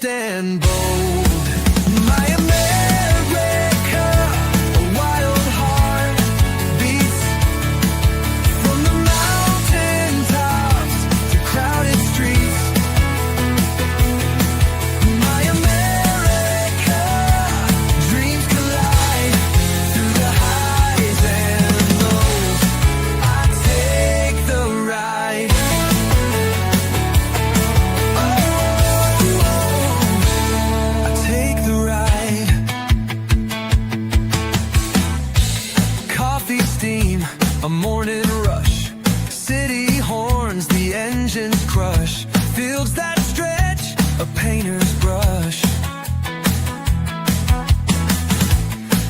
stand bold. My America, a wild heart beats from the mountain tops to crowded streets. My America, dreams collide through the highs and lows. I take the ride. I take the ride. Coffee steam, a morning rush. City horns, the engines crush. Fields that stretch, a painter's brush.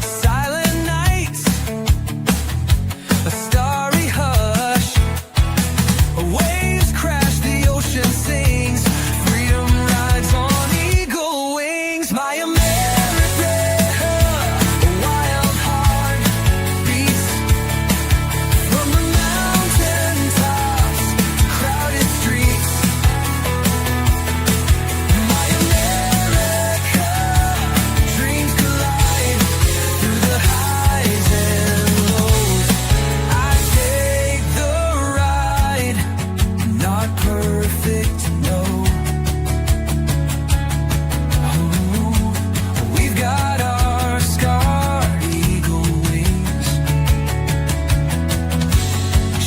Silent nights, a starry hush. Waves crash, the ocean sings. Freedom rides on eagle wings. My America, a wild heart beats from the mountain tops to crowded streets. My America, dreams collide through the highs and lows. I take the ride. Not perfect, no. Oh, we've got our scarred eagle wings,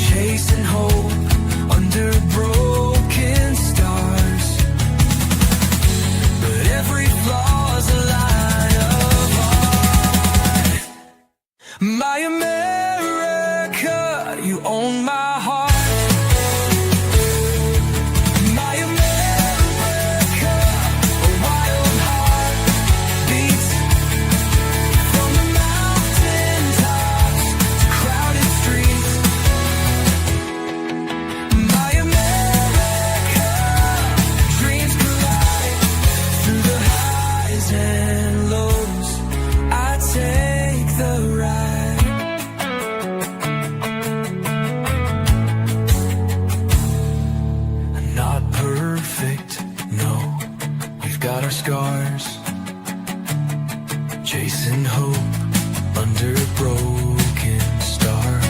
chasing hope under broken stars. But every flaw's a line of art. My America, you own my heart. My America, a wild heart beats from the mountain tops to crowded streets. My America, dreams collide through the highs and lows. I take the ride. Not perfect, no. We've got our scars, chasing hope under broken stars.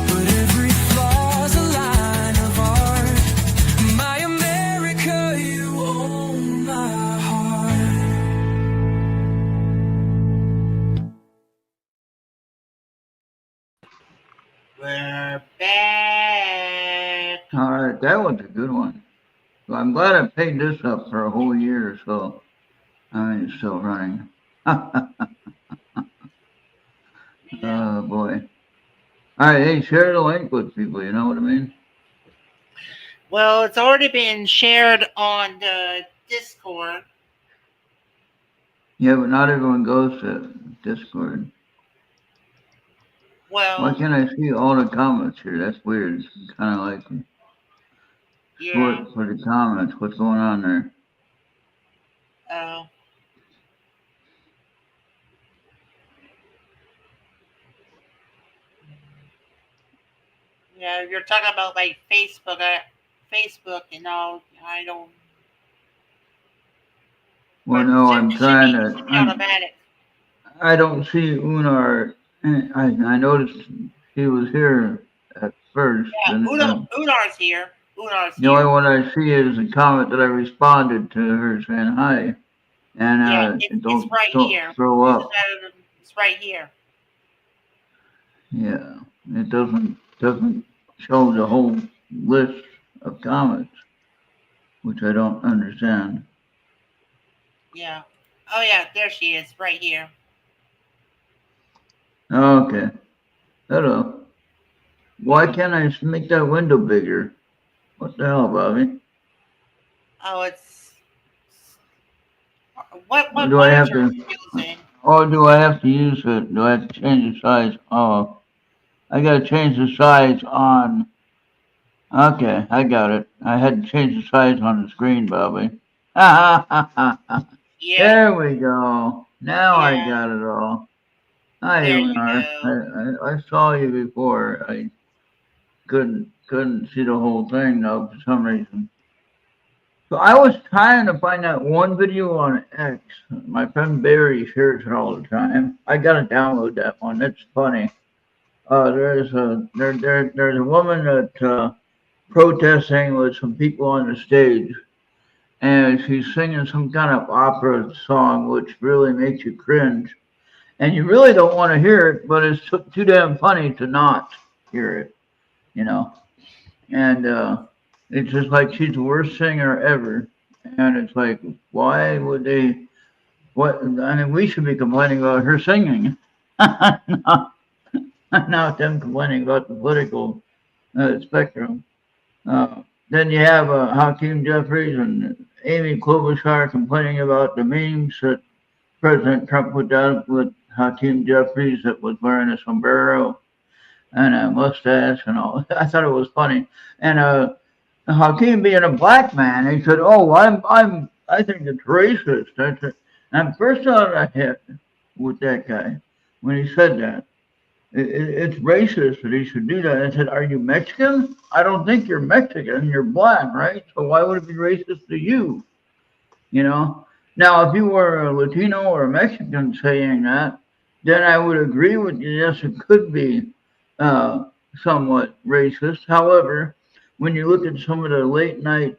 But every flaw's a line of art. My America, you own my heart. We're back. All right, that was a good one. Well, I'm glad I paid this up for a whole year or so. I mean, it's still running. Oh, boy. All right, hey, share the link with people, you know what I mean? Well, it's already been shared on the Discord. Yeah, but not everyone goes to Discord. Why Well, can't I see all the comments here? That's weird. It's kind of like yeah. short for the comments. What's going on there? Oh. Yeah, you're talking about like Facebook, and all. I don't. Well, But no, it I'm should trying be to. automatic. I don't see Unar. I noticed he was here at first. Yeah, And Unar's here. Unar's the only here. one I see is a comment that I responded to her saying hi. And Yeah, it it's right here. don't throw up. It's right here. Yeah, it doesn't show the whole list of comments, which I don't understand. Yeah. Oh yeah, there she is, right here. Okay. Hello. Why can't I make that window bigger? What the hell, Bobby? Oh, it's what Do I have monitor are to? you using? Oh, do I have to use it? Do I have to change the size? Oh, I got to change the size on. Okay, I got it. I had to change the size on the screen, Bobby. Yeah. There we go. Now I Yeah. got it all. Hi, There you Unar. I saw you before. I couldn't see the whole thing though for some reason. So I was trying to find that one video on X. My friend Barry shares it all the time. I gotta download that one. It's funny. There's a woman that protesting with some people on the stage, and she's singing some kind of opera song, which really makes you cringe. And you really don't want to hear it, but it's too damn funny to not hear it, you know. And it's just like she's the worst singer ever. And it's like, why would they? What? I mean, we should be complaining about her singing, not, not them complaining about the political spectrum. Then you have Hakeem Jeffries and Amy Klobuchar complaining about the memes that President Trump put out with Hakeem Jeffries that was wearing a sombrero and a mustache and all. I thought it was funny. And Hakeem being a black man, he said, "Oh, I think it's racist." That's it. And first thought I had with that guy when he said that, it's racist that he should do that. I said, "Are you Mexican? I don't think you're Mexican. You're black, right? So why would it be racist to you?" You know. Now, if you were a Latino or a Mexican saying that, then I would agree with you. Yes, it could be uh, somewhat racist. However, when you look at some of the late night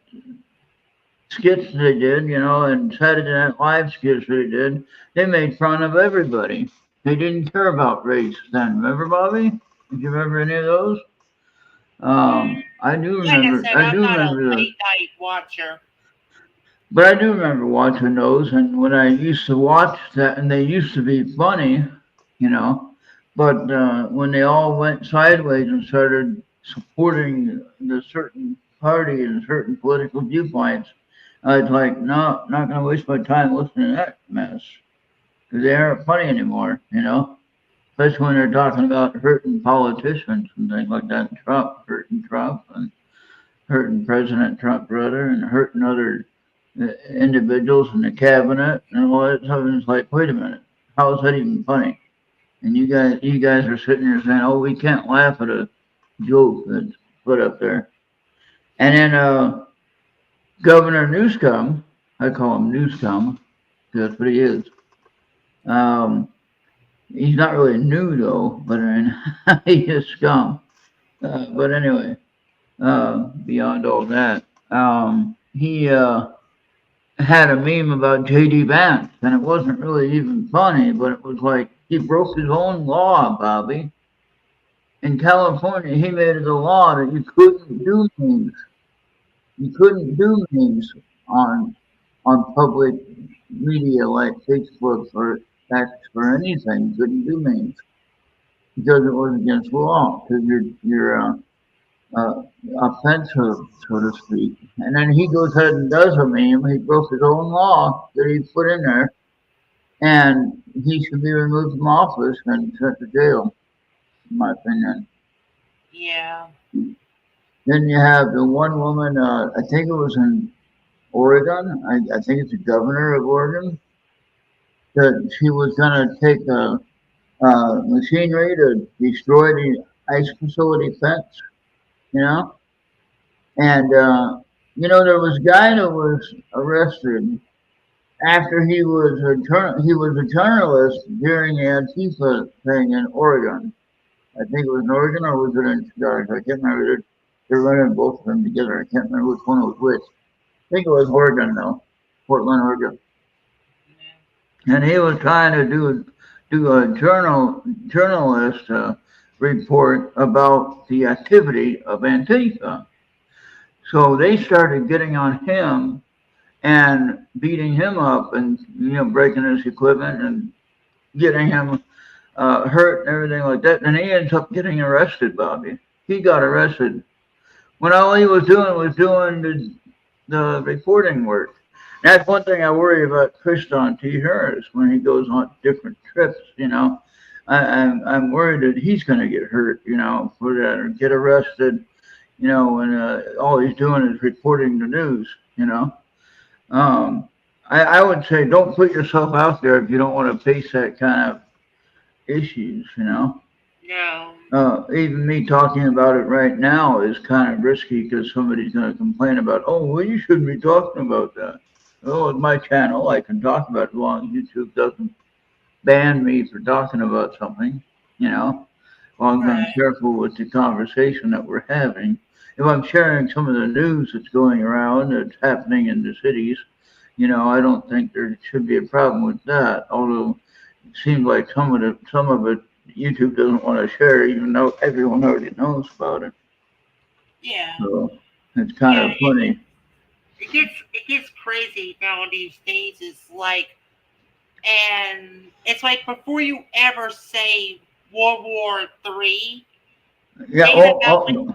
skits they did, and Saturday Night Live skits they did, they made fun of everybody. They didn't care about race then. Remember, Bobby? Did you remember any of those? I do Like I remember. said, I I'm do not a remember those. late night watcher. But I do remember watching those, and when I used to watch that, and they used to be funny, you know. But when they all went sideways and started supporting the certain party and certain political viewpoints, I was like, no, I'm not going to waste my time listening to that mess because they aren't funny anymore, you know. Especially when they're talking about hurting politicians and things like that, hurting Trump, and hurting President Trump, brother, and hurting other individuals in the cabinet and all that stuff. And it's like, wait a minute, how is that even funny? And you guys are sitting here saying, "Oh, we can't laugh at a joke that's put up there." And then Governor Newscomb, I call him Newscomb, because that's what he is. Um, he's not really new though, but I mean, he is scum. But anyway, beyond all that, he had a meme about J.D. Vance, and it wasn't really even funny, but it was like he broke his own law, Bobby. In California, he made it a law that you couldn't do memes. You couldn't do memes on public media like Facebook or X or anything. You couldn't do memes because it was against the law. Because you're offensive, so to speak. And then he goes ahead and does a meme. He broke his own law that he put in there, and he should be removed from office and sent to jail, in my opinion. Yeah. Then you have the one woman, I think it was in Oregon. I think it's the governor of Oregon, that she was going to take machinery to destroy the ice facility fence, you know? And, there was a guy that was arrested after he was a journalist during the Antifa thing in Oregon. I think it was in Oregon or was it in Chicago? I can't remember. They're running both of them together. I can't remember which one was which. I think it was Oregon though, Portland, Oregon. And he was trying to do a journalist report about the activity of Antifa. So they started getting on him and beating him up and breaking his equipment and getting him hurt and everything like that. And he ends up getting arrested, Bobby. He got arrested when all he was doing the reporting work. That's one thing I worry about Tristan T. Harris when he goes on different trips. I'm worried that he's going to get hurt, for that or get arrested. When all he's doing is reporting the news. I would say don't put yourself out there if you don't want to face that kind of issues. No, Even me talking about it right now is kind of risky because somebody's going to complain about, oh, well, you shouldn't be talking about that. Oh, it's my channel. I can talk about it as long as YouTube doesn't ban me for talking about something, you know, as long as I'm Right. careful with the conversation that we're having. If I'm sharing some of the news that's going around that's happening in the cities, I don't think there should be a problem with that. Although it seems like some of it YouTube doesn't want to share, even though everyone already knows about it. Yeah. So it's kind Yeah. of funny. It gets crazy now these days. It's like, and it's like before you ever say World War III, Yeah. think Oh, about when oh,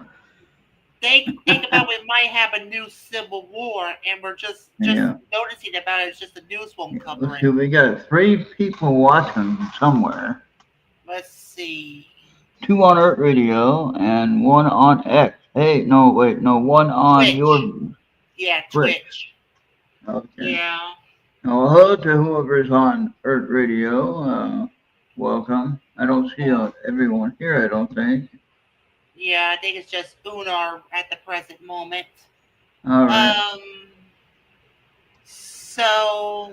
think about we might have a new civil war, and we're just yeah. noticing about it. It's just the news won't Let's cover see. it. We got three people watching somewhere. Let's see. Two on Earth Radio and one on X. Hey, no, wait, no, one on Twitch. your Yeah, Twitch. Twitch. Okay. Yeah. Now, hello to whoever's on Earth Radio. Welcome. I don't see Yeah. everyone here, I don't think. Yeah, I think it's just Unar at the present moment. All right. Um. So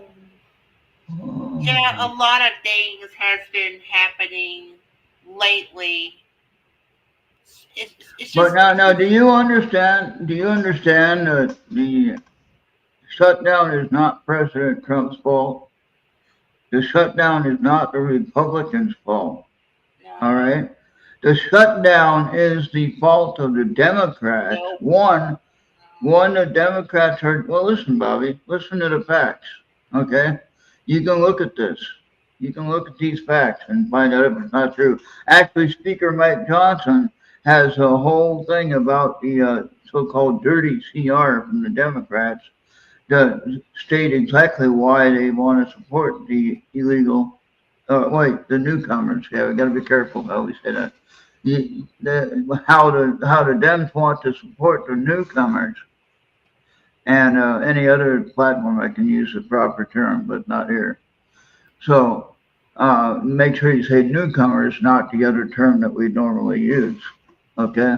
yeah, a Oh. lot of things has been happening lately. It's But just now, do you understand? Do you understand that the shutdown is not President Trump's fault? The shutdown is not the Republicans' fault. All no, right. The shutdown is the fault of the Democrats. no, One, the Democrats are, well, listen, Bobby, listen to the facts. Okay. You can look at this. You can look at these facts and find out if it's not true. Actually, Speaker Mike Johnson has a whole thing about the so-called dirty CR from the Democrats to state exactly why they want to support the illegal, wait, the newcomers. Yeah, we got to be careful how we say that. How the Dems want to support the newcomers and any other platform I can use the proper term, but not here. So make sure you say newcomers, not the other term that we normally use. Okay.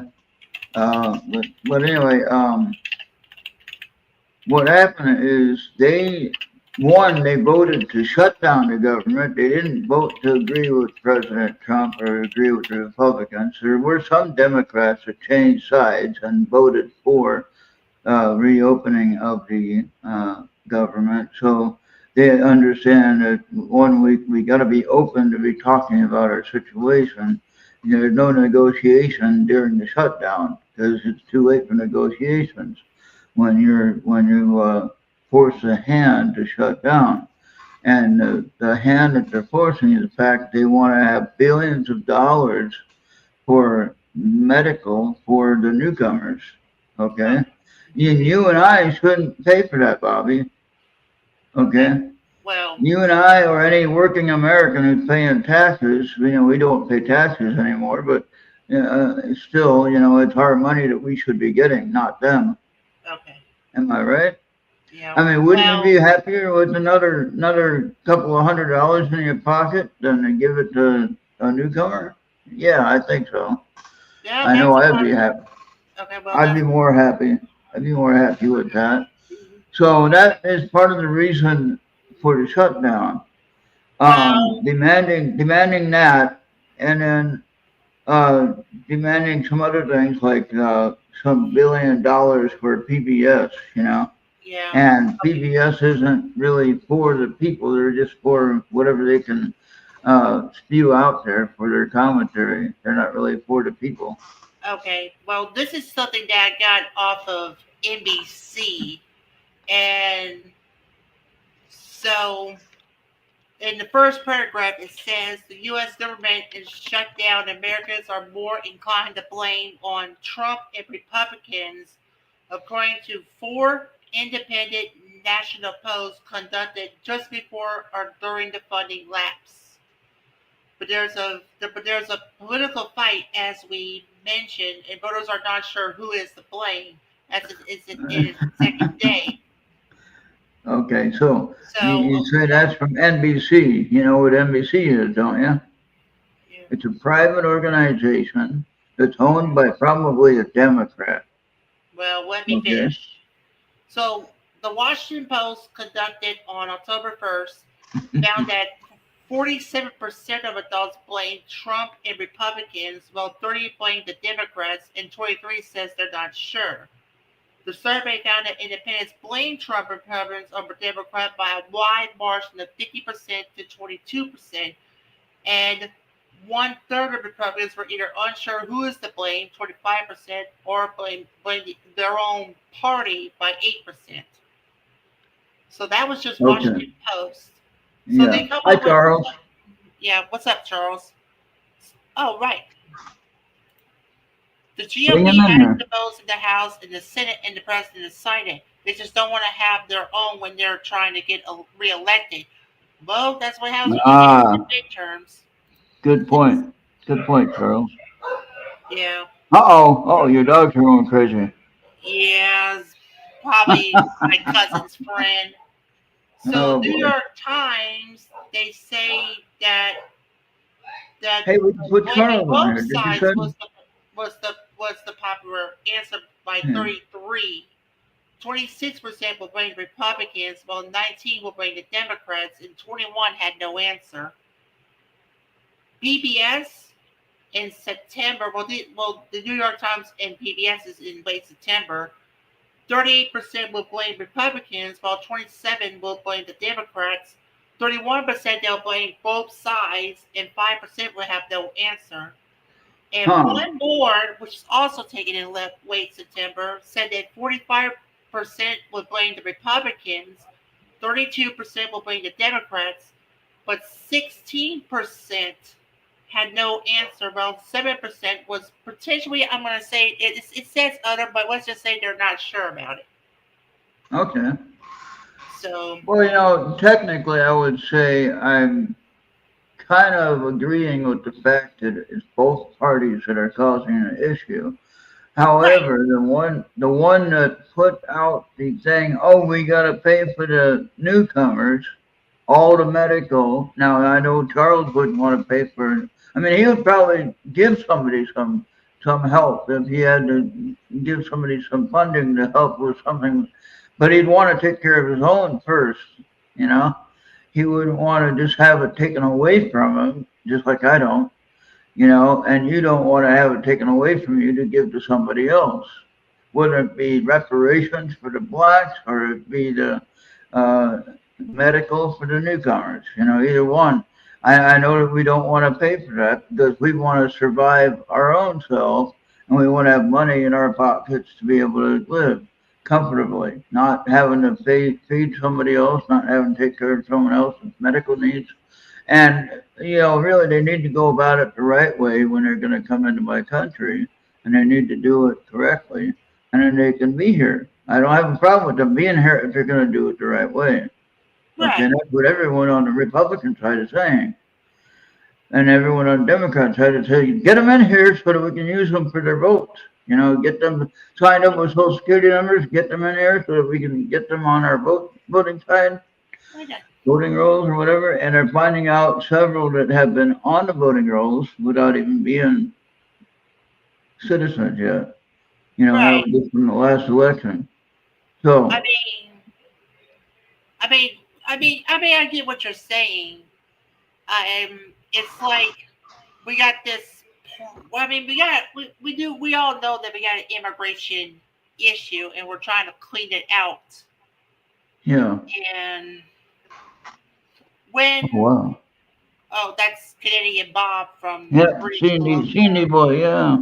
But anyway, what happened is they voted to shut down the government. They didn't vote to agree with President Trump or agree with the Republicans. There were some Democrats that changed sides and voted for reopening of the government. So they understand that 1 week we got to be open to be talking about our situation. There's no negotiation during the shutdown because it's too late for negotiations when you force a hand to shut down. And the hand that they're forcing is the fact they want to have billions of dollars for medical for the newcomers. Okay, okay, you and I shouldn't pay for that, Bobby. okay. Okay, Well, you and I or any working American who's paying taxes, we don't pay taxes anymore, but still, it's our money that we should be getting, not them. okay. Am I right? Yeah. I mean, wouldn't you be Well, happier with another couple of $100 in your pocket than to give it to a newcomer? Yeah, I think so. yeah, I know that's I'd part. be happy. Okay, well, I'd be that's more happy. I'd be more happy with that. mhm. So that is part of the reason for the shutdown. Well, Demanding that, and then uh, demanding some other things like some $1 billion for PBS. yeah. And Okay. PBS isn't really for the people; they're just for whatever they can spew out there for their commentary. They're not really for the people. Okay. Well, this is something that I got off of NBC, and so in the first paragraph, it says the U.S. government is shut down. Americans are more inclined to blame on Trump and Republicans, according to four independent national polls conducted just before or during the funding lapse. But there's a political fight, as we mentioned, and voters are not sure who is to blame, as it is the second day. Okay, so you So, say that's from NBC. You know what NBC is, don't you? yeah, It's a private organization that's owned by probably a Democrat. Well, let me Okay. finish. So, the Washington Post conducted on October 1st found that 47% of adults blame Trump and Republicans, while 30 blame the Democrats, and 23 says they're not sure. The survey found that independents blame Trump and Republicans over Democrat by a wide margin of 50% to 22%, and one-third of Republicans were either unsure who is to blame, 25%, or blame their own party by 8%. So that was just Okay. Washington Post. So they Yeah. come Hi, up with, Charles. yeah, what's up, Charles? Oh, right. The Bring him GOP in has here. the votes in the House and the Senate and the President is signing. They just don't want to have their own when they're trying to get reelected. Well, that's what happens when you get into Ah, midterms. good point. Good point, Charles. Yeah. Uh-oh. Oh, your dogs are going crazy. Yeah, it's probably my cousin's friend. So, Oh, New boy. York Times, they say that Hey, we can put blaming Charles on both here. Did you sides send? was the popular answer by Yeah. 33. 26% will blame Republicans, while 19 will blame the Democrats, and 21 had no answer. PBS in September, the New York Times and PBS is in late September. 38% will blame Republicans, while 27 will blame the Democrats. 31% they'll blame both sides, and 5% will have no answer. And Huh. one board, which is also taken in late September, said that 45% would blame the Republicans, 32% will blame the Democrats, but 16% had no answer. Well, 7% was potentially, I'm going to say, it says other, but let's just say they're not sure about it. Okay. So, Well, technically, I would say I'm kind of agreeing with the fact that it's both parties that are causing an issue. right, However, the one that put out the thing, oh, we got to pay for the newcomers, all the medical. Now, I know Charles wouldn't want to pay for. I mean, he would probably give somebody some help if he had to give somebody some funding to help with something, but he'd want to take care of his own first. You know, he wouldn't want to just have it taken away from him, just like I don't. And you don't want to have it taken away from you to give to somebody else. Whether it be reparations for the blacks or it be the uh, medical for the newcomers, either one. I know that we don't want to pay for that because we want to survive our own self and we want to have money in our pockets to be able to live comfortably, not having to feed somebody else, not having to take care of someone else's medical needs. And, really, they need to go about it the right way when they're going to come into my country, and they need to do it correctly, and then they can be here. I don't have a problem with them being here if they're going to do it the right way. Okay, right, and that's what everyone on the Republican side is saying. And everyone on the Democrat side is saying, get them in here so that we can use them for their votes. Get them signed up with Social Security numbers, get them in here so that we can get them on our voting side, okay, voting rolls or whatever, and they're finding out several that have been on the voting rolls without even being citizens yet. That right. was just from the last election. I So, mean, I get what you're saying. It's like we got this. Well, I mean, we all know that we got an immigration issue, and we're trying to clean it out. yeah. And Oh, when wow. oh, that's Canadian Bob from Yeah, British C&D, Columbia. C&D boy, yeah.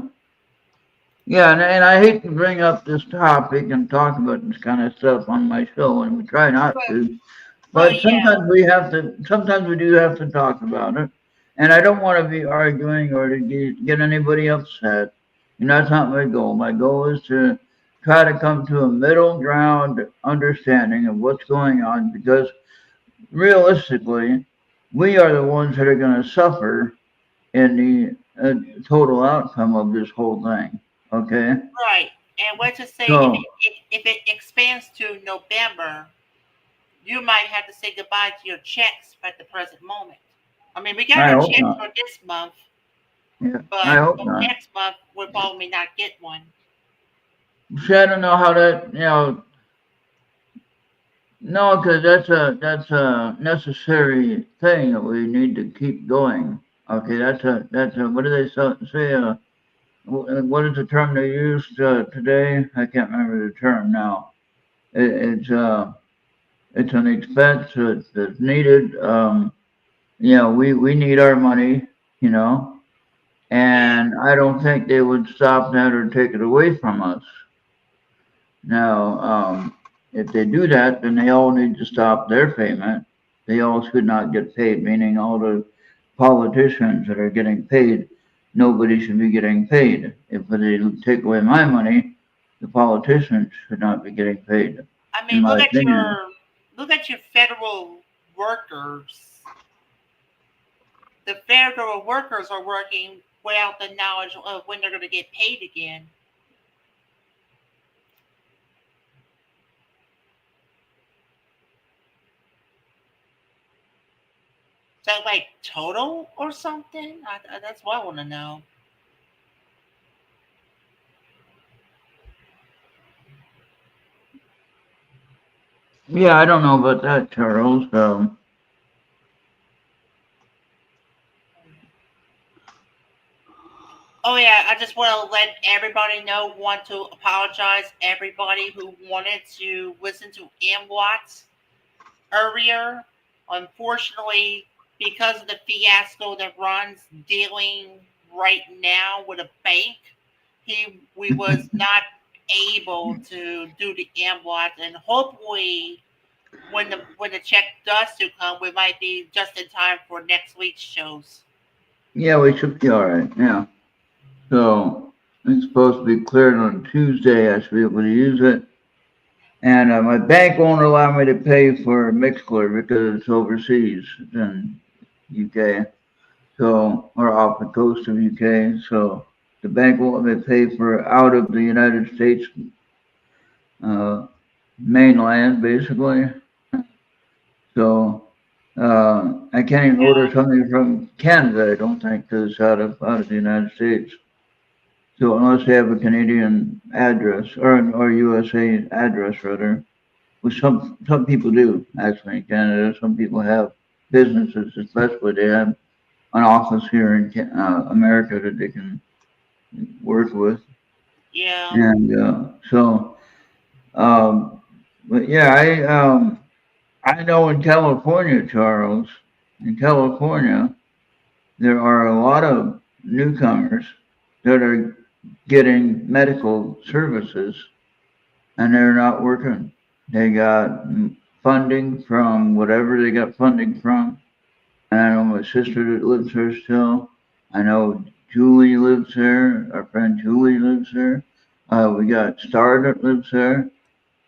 Yeah, and I hate to bring up this topic and talk about this kind of stuff on my show, and we try not But to. well, But yeah, sometimes we do have to talk about it. And I don't want to be arguing or to get anybody upset. That's not my goal. My goal is to try to come to a middle ground understanding of what's going on because realistically, we are the ones that are going to suffer in the total outcome of this whole thing. Okay? right. And let's just say So, if it expands to November, you might have to say goodbye to your checks at the present moment. I mean, we got I our hope checks not. for this month. Yeah, I But hope for not. next month, we'll probably not get one. See, I don't know how that, no, because that's a necessary thing that we need to keep going. Okay, that's a what do they say? What is the term they used today? I can't remember the term now. It's an expense that's needed. We need our money, you know, Yeah. and I don't think they would stop that or take it away from us. Now, if they do that, then they all need to stop their payment. They all should not get paid, meaning all the politicians that are getting paid, nobody should be getting paid. If they take away my money, the politicians should not be getting paid, I in mean, my opinion. look at your federal workers. The federal workers are working without the knowledge of when they're going to get paid again. Is that like total or something? That's what I want to know. Yeah, I don't know about that, Charles. Oh yeah, I just want to let everybody know. Want to apologize everybody who wanted to listen to M Watts earlier. Unfortunately, because of the fiasco that Ron's dealing right now with a bank, we was not able to do the M Watts, and hopefully when the check does to come, we might be just in time for next week's shows. Yeah, we should be all right. Yeah. So it's supposed to be cleared on Tuesday. I should be able to use it. And my bank won't allow me to pay for Mixler because it's overseas. It's in UK, so or off the coast of UK. So the bank won't let me pay for out of the United States uh, mainland, basically. So I can't even order Yeah, something from Canada. I don't think because it's out of the United States. So unless they have a Canadian address or USA address rather, which some people do actually in Canada. Some people have businesses, especially they have an office here in America that they can work with, yeah. and um, but yeah, I know in California, Charles, in California, there are a lot of newcomers that are getting medical services and they're not working. They got funding from whatever they got funding from. And I know my sister that lives there still. I know Julie lives there. Our friend Julie lives there. We got Star that lives there.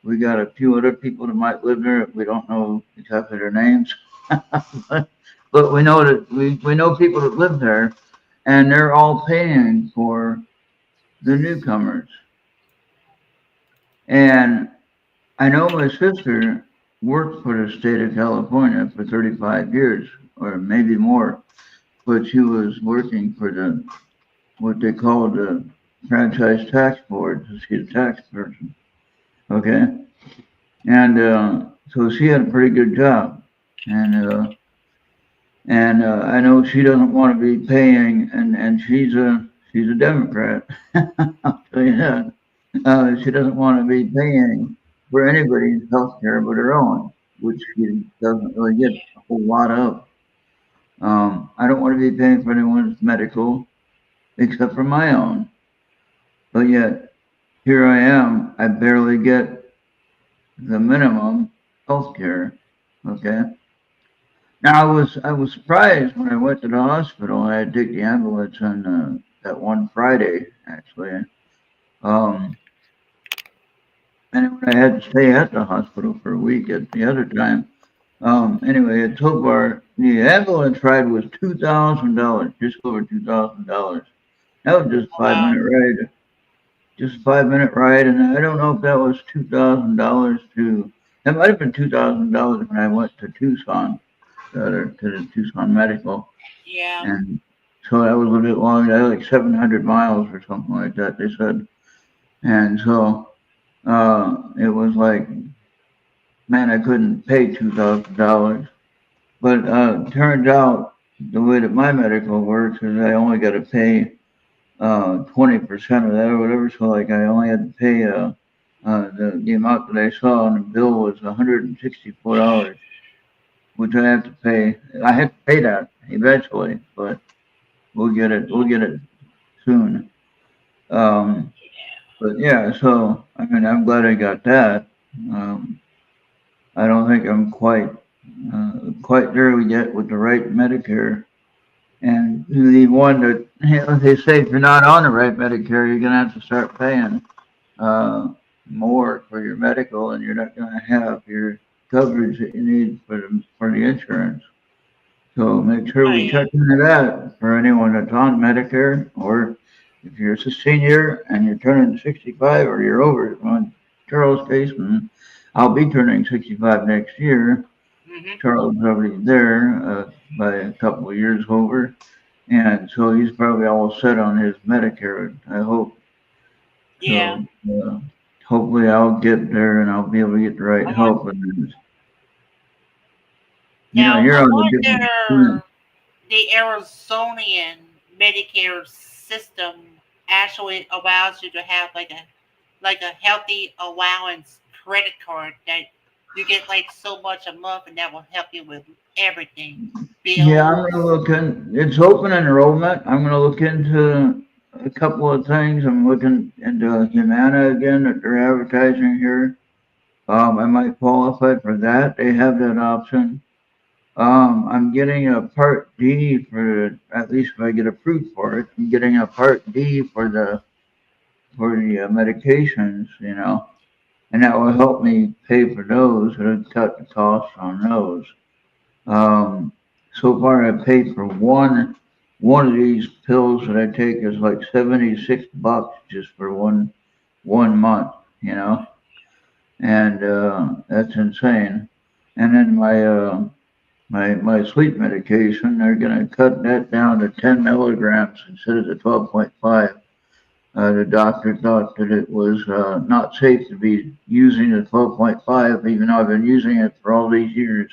We got a few other people that might live there. We don't know exactly their names, but we know that we know people that live there, and they're all paying for the newcomers. And I know my sister worked for the state of California for 35 years, or maybe more, but she was working for what they call the franchise tax board. So she's a tax person, okay? And so she had a pretty good job, and I know she doesn't want to be paying, and she's a Democrat. I'll tell you that. She doesn't want to be paying for anybody's health care but her own, which she doesn't really get a whole lot of. I don't want to be paying for anyone's medical except for my own. But yet, here I am. I barely get the minimum health care. Okay. Now I was surprised when I went to the hospital. I had to take the ambulance on that one Friday actually. Um, and when I had to stay at the hospital for a week at the other time. Anyway, at Tobar, the ambulance ride was $2,000, just over $2,000. That was just a Oh, 5 minute wow. ride, just a 5 minute ride, and I don't know if that was $2,000 to. That might have been $2,000 when I went to Tucson, to the Tucson Medical, Yeah. and so that was a bit long. That was like 700 miles or something like that, they said. And so it was like, man, I couldn't pay $2,000. But turns out the way that my medical works is I only got to pay 20% of that or whatever. So like I only had to pay the amount that I saw on the bill was $164, which I have to pay. I have to pay that eventually, but we'll get it. We'll get it soon. Um, but yeah, so I mean, I'm glad I got that. Um, I don't think I'm quite there yet with the right Medicare. And the one that, they say if you're not on the right Medicare, you're gonna have to start paying uh, more for your medical, and you're not gonna have your coverage that you need for the insurance. So make sure we Right. check into that for anyone that's on Medicare, or if you're a senior and you're turning 65 or you're over. On Charles' case, and I'll be turning 65 next year. Hmm. Charles is already there by a couple of years over, and so he's probably all set on his Medicare. I hope Yeah. so. Hopefully, I'll get there and I'll be able to get the right I want help. And now. you're I on a different plan. wonder the Arizonian Medicare system actually allows you to have like a healthy allowance credit card that you get like so much a month, and that will help you with everything, Yeah, I'm gonna bills. look in. It's open enrollment. I'm gonna look into a couple of things. I'm looking into Humana again that they're advertising here. I might qualify for that. They have that option. I'm getting a Part D for, at least if I get approved for it. I'm getting a Part D for the medications, and that will help me pay for those. It'll cut the cost on those. Um, so far, I paid for one of these pills that I take is like $76 just for one month, you know, and that's insane. And then my sleep medication, they're gonna cut that down to 10 milligrams instead of the 12.5. The doctor thought that it was not safe to be using the 12.5, even though I've been using it for all these years.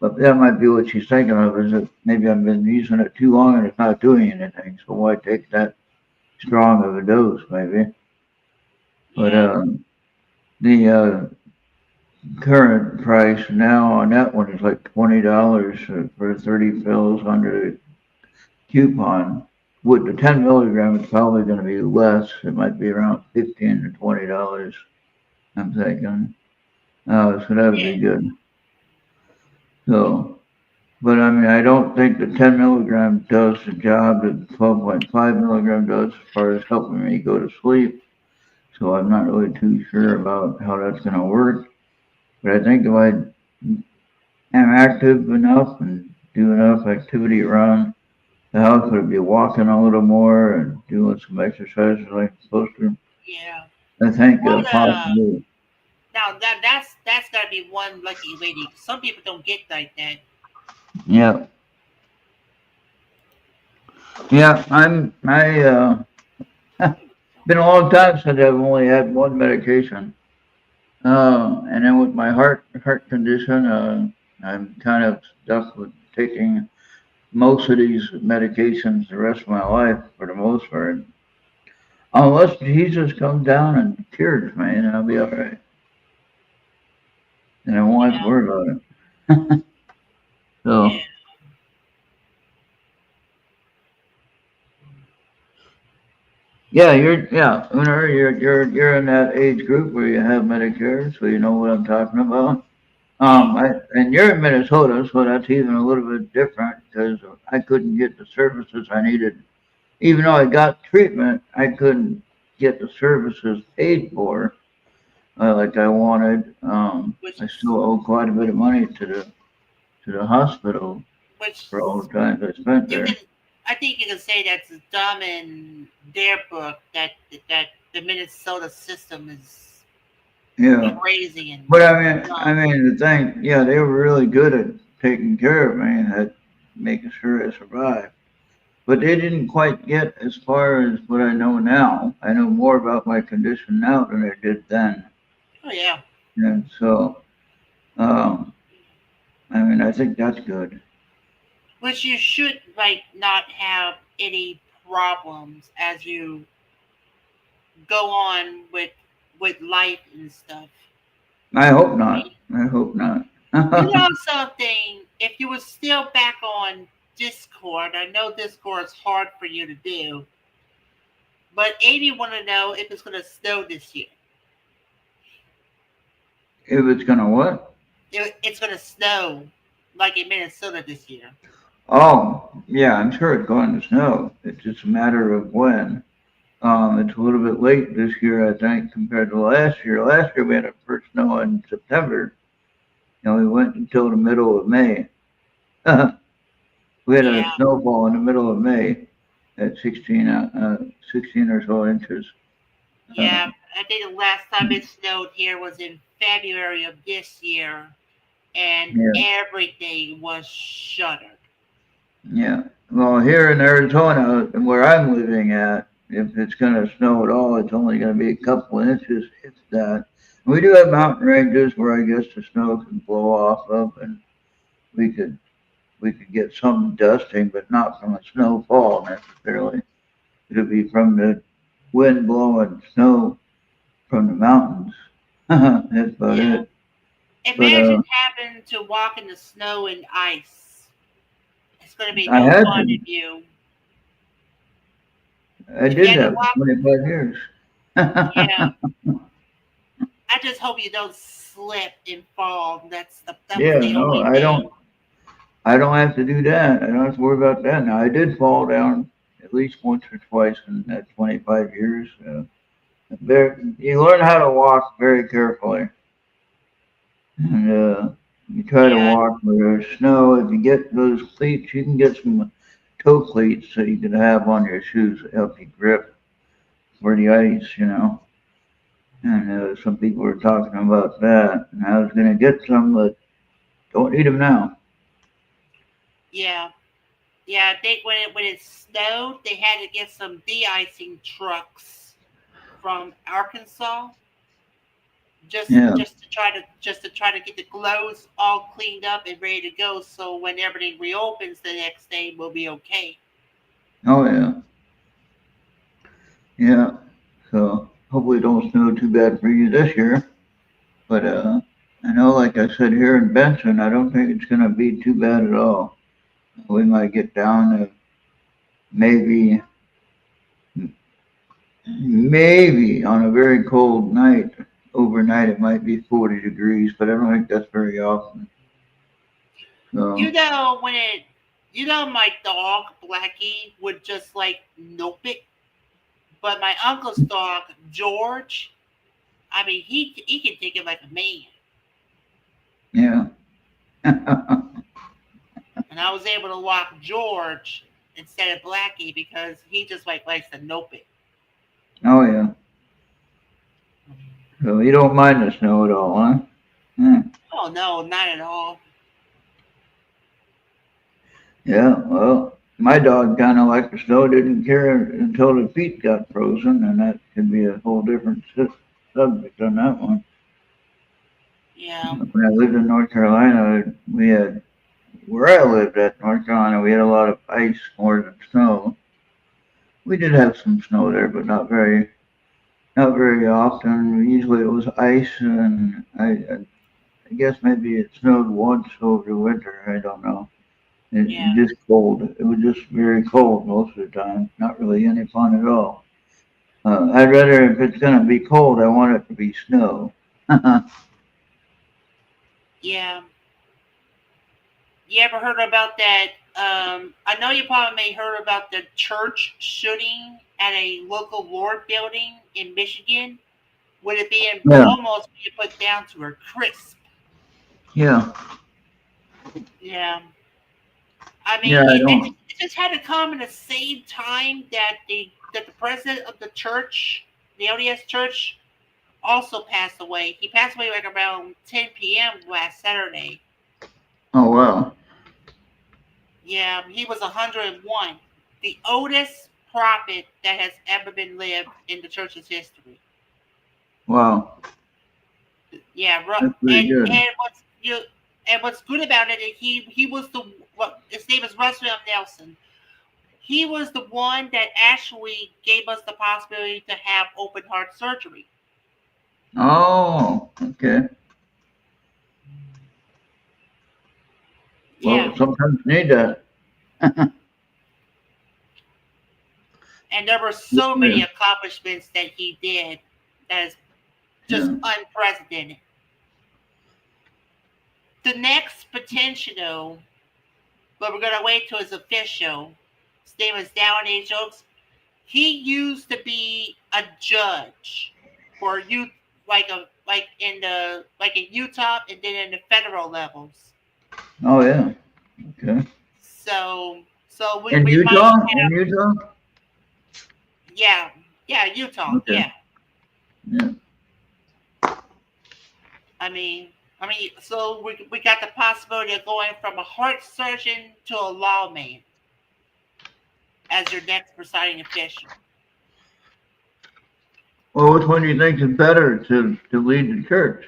But that might be what she's thinking of, is that maybe I've been using it too long and it's not doing anything. So why take that strong of a dose, maybe? But Yeah. the current price now on that one is like $20 for 30 pills under the coupon. With the 10 milligram, it's probably going to be less. It might be around $15 to $20. I'm thinking. So that would be Yeah. good. So, but I mean, I don't think the 10 milligram does the job that 12.5 milligram does as far as helping me go to sleep. So I'm not really too sure about how that's going to work. But I think if I am active enough and do enough activity around the house, would be walking a little more and doing some exercises like I'm supposed to. Yeah. I think What possibly. now that's gotta be one lucky lady. Some people don't get like that. Yeah, yeah. Been a long time since I've only had one medication. And then with my heart condition, I'm kind of stuck with taking most of these medications the rest of my life for the most part. Unless Jesus comes down and cures me, and I'll be all right. And I won't have to Yeah. worry about it. Yeah. So yeah, whenever you're in that age group where you have Medicare, so you know what I'm talking about. Yeah. And you're in Minnesota, so that's even a little bit different because I couldn't get the services I needed. Even though I got treatment, I couldn't get the services paid for like I wanted. Which I still owe quite a bit of money to the hospital which for all the time I spent you can, there. I think you can say that's dumb in their book, that the Minnesota system is Yeah, crazy and but I mean dumb. the thing, yeah, they were really good at taking care of me and at making sure I survived. but they didn't quite get as far as what I know now. I know more about my condition now than I did then. Oh yeah. And so, um, I mean, I think that's good. Which you should like not have any problems as you go on with life and stuff. I hope not. I hope not. You know something? If you were still back on Discord, I know Discord is hard for you to do, but Amy want to know if it's going to snow this year. If it's gonna what? It's going to snow like in Minnesota this year. Oh, yeah, I'm sure it's going to snow. It's just a matter of when. It's a little bit late this year, I think, compared to last year. Last year we had our first snow in September, and we went until the middle of May. We had a Yeah, snowfall in the middle of May at 16 or so inches. Uh, yeah. I think the last time it snowed here was in February of this year, and yeah, everything was shuttered. yeah. Well, here in Arizona, where I'm living at, if it's going to snow at all, it's only going to be a couple inches, if that. We do have mountain ranges where I guess the snow can blow off of, and we could we could get some dusting, but not from a snowfall necessarily. It'll be from the wind blowing snow from the mountains. That's about Yeah. it. But Imagine having to walk in the snow and ice. It's going to be I no had fun to. if you I if you did had to that walk. for 25 years. Yeah, I just hope you don't slip and fall. That was Yeah, the no, only I thing. don't. I don't have to do that. I don't have to worry about that. Now I did fall down at least once or twice in that 25 years. You learn how to walk very carefully, and you try to Yeah, walk where there's snow. If you get those cleats, you can get some toe cleats that you can have on your shoes that help you grip for the ice. And some people were talking about that, and I was going to get some, but don't need them now. yeah, yeah. They when it snowed, they had to get some de-icing trucks from Arkansas Yeah. just to try to get the clothes all cleaned up and ready to go. So when everything reopens the next day, we'll be okay. Oh yeah. Yeah. So hopefully it don't snow too bad for you this year. But I know, like I said, here in Benson, I don't think it's going to be too bad at all. We might get down to maybe, maybe on a very cold night, overnight it might be 40 degrees, but I don't think that's very often. You So, know when it, you know my dog Blackie would just like nope it, but my uncle's dog George, I mean he can take it like a man, yeah. and I was able to walk George instead of Blackie because he just like likes to nope it. Oh yeah. So you don't mind the snow at all, huh? Yeah. Oh no, not at all. Yeah, well, my dog kind of like the snow, didn't care until the feet got frozen, and that could be a whole different subject on that one. Yeah, When I lived in North Carolina, where I lived at North Carolina, we had a lot of ice more than snow. We did have some snow there, but not very often. Usually it was ice, and I guess maybe it snowed once over the winter. I don't know. yeah, Just cold. It was just very cold most of the time. Not really any fun at all. I'd rather, if it's going to be cold, I want it to be snow. yeah. You ever heard about that? I know you probably may heard about the church shooting at a local ward building in Michigan, with it being Yeah, almost being put down to a crisp. yeah, Yeah, I mean yeah. I it don't. just had to come in the same time that the president of the church, the LDS church, also passed away. He passed away like around 10 p.m. last Saturday. Oh well. Yeah, he was 101. the oldest prophet that has ever been lived in the church's history. Wow, Yeah, that's pretty good. and what's good about it is he was the what his name is Russell M. Nelson. He was the one that actually gave us the possibility to have open heart surgery. Oh, okay. Yeah, Well, sometimes you need that. and there were so many Yeah, accomplishments that he did that is just yeah. unprecedented. The next potential, but we're gonna wait till it's official. His name is Downey Jokes. He used to be a judge for youth, like in Utah and then in the federal levels. Oh, yeah. Okay. So In we might Utah? In have, Utah? yeah, yeah, Utah, Okay. yeah. Yeah. I mean, so we got the possibility of going from a heart surgeon to a lawman as your next presiding official. Well, which one do you think is better to lead the church?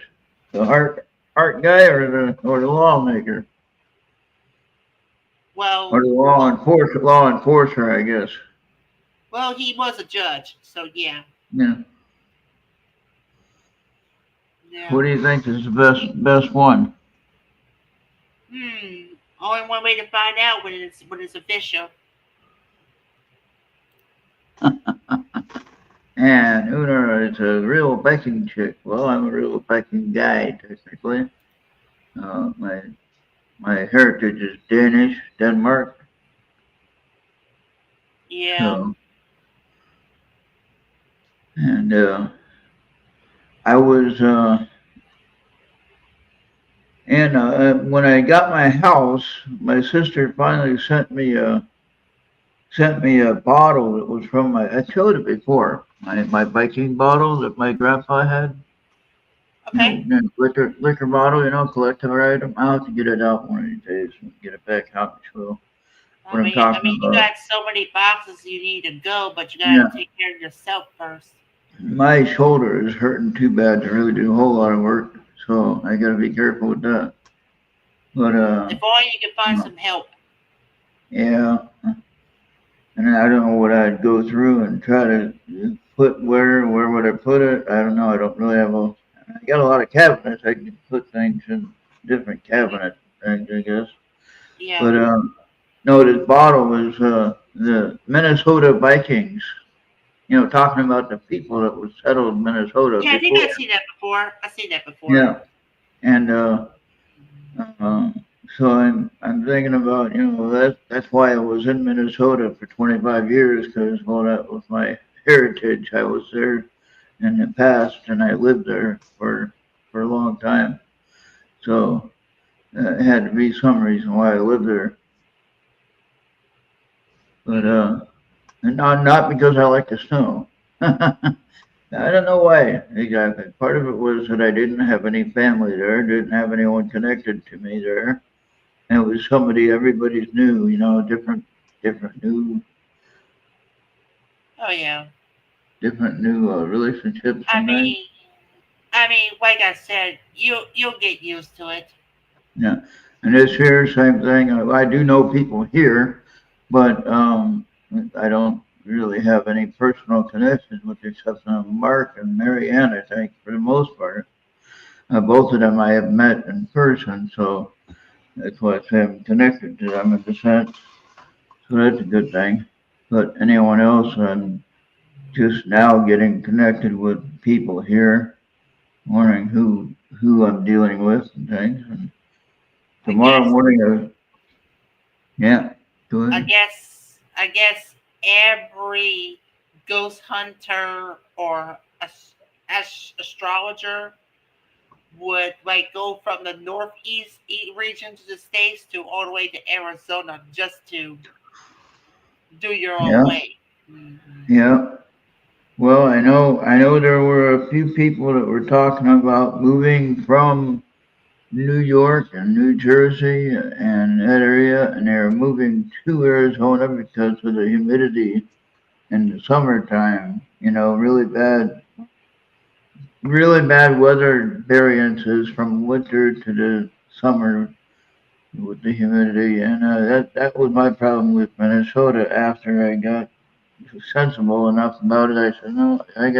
The heart guy or the lawmaker? Or Well, the well, law enforcer, I guess. well, he was a judge, so yeah, Yeah. yeah. What do you think is the best one? Only one way to find out when it's official. And Una is a real Viking chick. Well, I'm a real Viking guy, technically. Uh, my my heritage is Danish, Denmark. Yeah. So, and I was and when I got my house, my sister finally sent me a bottle that was from I showed it before. My Viking bottle that my grandpa had. Okay. Liquor bottle, collector item. I'll have to get it out one of these days and get it back out and show what I'm I talking mean, you about. got so many boxes you need to go, but you gotta Yeah, take care of yourself first. my shoulder is hurting too bad to really do a whole lot of work, so I got to be careful with that. But If only you can find no, some help. yeah, and I don't know what I'd go through and try to put where would I put it? I don't know. I don't really have a. I got a lot of cabinets. I can put things in different cabinet things, I guess. Yeah. But no, this bottle was the Minnesota Vikings. Talking about the people that was settled in Minnesota Yeah, I think before. I've seen that before. I've seen that before. Yeah, and uh, so I'm thinking about that's why I was in Minnesota for 25 years because well that was my heritage. I was there in the past and I lived there for a long time. So it had to be some reason why I lived there. But and not because I like the snow. I don't know why exactly. Part of it was that I didn't have any family there, didn't have anyone connected to me there. And it was somebody everybody's new, different new, Oh yeah. relationships I and things. mean, like I said, you'll get used to it. Yeah. And this here, same thing. I do know people here, but I don't really have any personal connections with except Mark and Mary Ann, I think, for the most part. Both of them I have met in person, so that's why I say I'm connected to them in a sense. So that's a good thing. But anyone else, I'm just now getting connected with people here, wondering who I'm dealing with and things. And I tomorrow guess morning, yeah, go I ahead. guess I guess every ghost hunter or astrologer would like go from the northeast region to the states to all the way to Arizona just to do your own Yeah, way. Hmm. yeah. Well, I know there were a few people that were talking about moving from New York and New Jersey and that area, and they're moving to Arizona because of the humidity in the summertime. You know, really bad weather variances from winter to the summer with the humidity, and that was my problem with Minnesota. After I got sensible enough about it, I said, no, I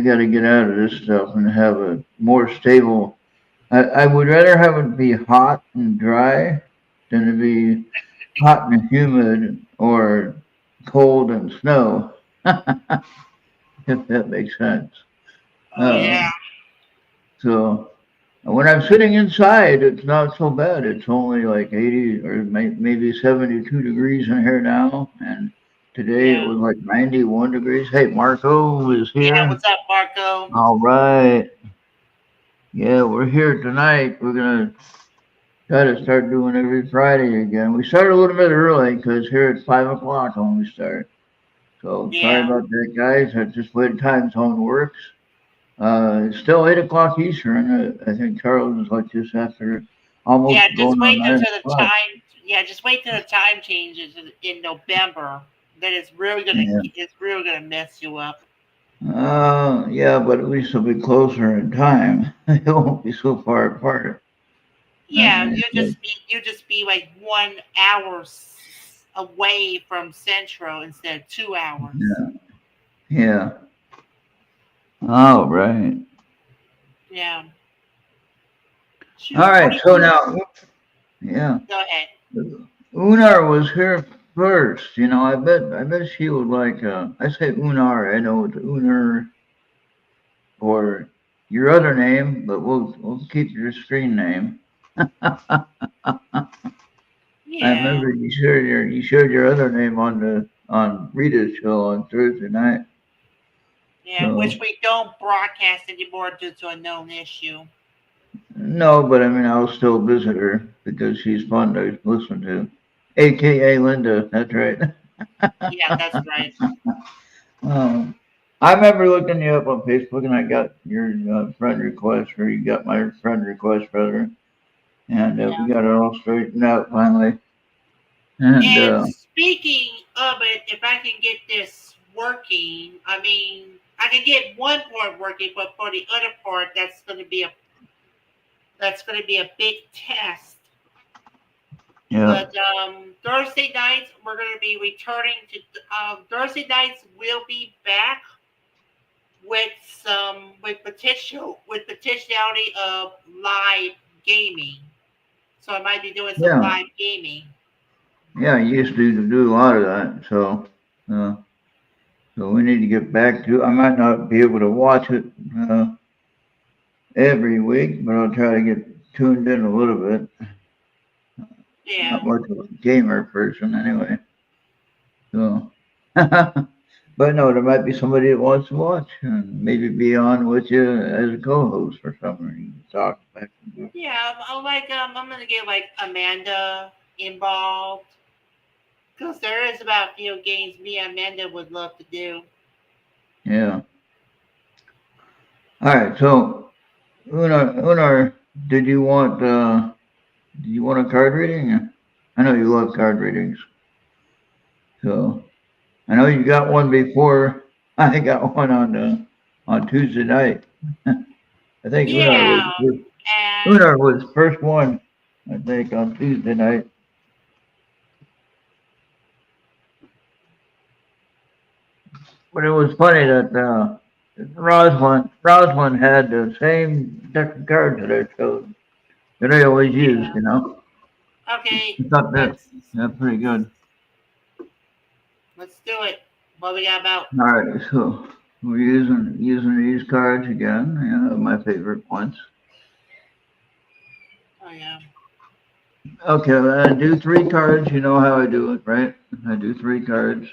gotta get out of this stuff and have a more stable. I would rather have it be hot and dry than to be hot and humid or cold and snow, if that makes sense. Oh yeah. Um, so when I'm sitting inside, it's not so bad. It's only like 80 or maybe 72 degrees in here now, and today it Yeah. was like 91 degrees. Hey, Marco is Yeah. here. What's up, Marco? All right. Yeah, we're here tonight. We're gonna try to start doing every Friday again. We start a little bit early because here it's 5 o'clock when we start. So sorry Yeah. about that, guys. That's just the way the time zone works. It's still 8 o'clock Eastern. I think Charles is like just after Yeah. almost Just going on wait nine until the o'clock. time. Yeah. Just wait till the time changes in November. Then Yeah. it's really gonna mess you up. Yeah, but at least it'll be closer in time. It won't be so far apart. Yeah. So, You just be like 1 hour away from Central instead of 2 hours. yeah. Yeah. All right. Yeah. All Shoot, right. So 42. now, yeah. Go ahead. Unar was here first. You know, I bet she would like. I say Unar. I know it's Unar or your other name, but we'll keep your screen name. I Yeah. remember you shared your other name on Rita's show on Thursday night. Yeah. Which So we don't broadcast anymore due to a known issue. no, but I mean I'll still visit her because she's fun to listen to. AKA Linda, that's right. Yeah, that's right. um, I remember looking you up on Facebook and I got your friend request, or you got my friend request, brother, and we Yeah. got it all straightened out finally. And And speaking of it, if I can get this working, I mean, I can get one part working, but for the other part, that's going to be a big test. yeah, But Thursday nights we're going to be returning to. Thursday nights we'll be back with some with potentiality of live gaming. So I might be doing some yeah, live gaming. yeah. You used to do a lot of that, uh, so we need to get back to. I might not be able to watch it every week, but I'll try to get tuned in a little bit. Not Yeah. much of a gamer person anyway. So, but no, there might be somebody that wants to watch and maybe be on with you as a co-host or something. You can talk back and forth. Yeah, I'm gonna get like Amanda involved because there is about video games me and Amanda would love to do. Yeah. All right. So, Unar, did you want a card reading? I know you love card readings. So I know you got one before. I got one on Tuesday night. I think Yeah, and Unar was first one. I think on Tuesday night. But it was funny that Rosalind had the same deck of cards that I showed that I always use. yeah. You know, Okay, I thought that let's that's pretty good. let's do it. What we got about? All right, so we're using these cards again. My favorite ones. Oh yeah, Okay, I do three cards. You know how I do it, right? I do three cards,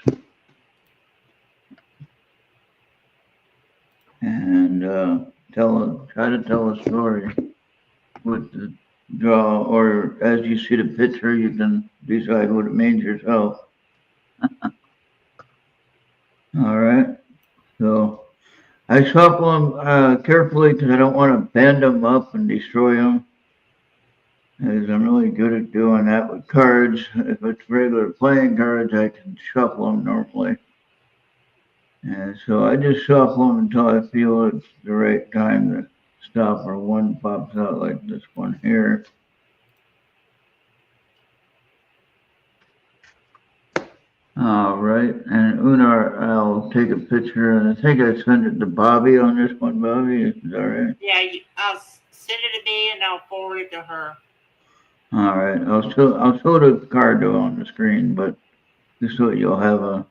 and try to tell a story with the draw, or as you see the picture, you can decide what it means yourself. All right. So I shuffle them carefully because I don't want to bend them up and destroy them. As I'm really good at doing that with cards. If it's regular playing cards, I can shuffle them normally. And so I just shuffle them until I feel it's the right time to stop, or one pops out like this one here. All right, and Unar, I'll take a picture, and I think I sent it to Bobby on this one. Bobby, is that right? Yeah, I'll send it to me and I'll forward it to her. All right, I'll show the card though on the screen, but just so you'll have a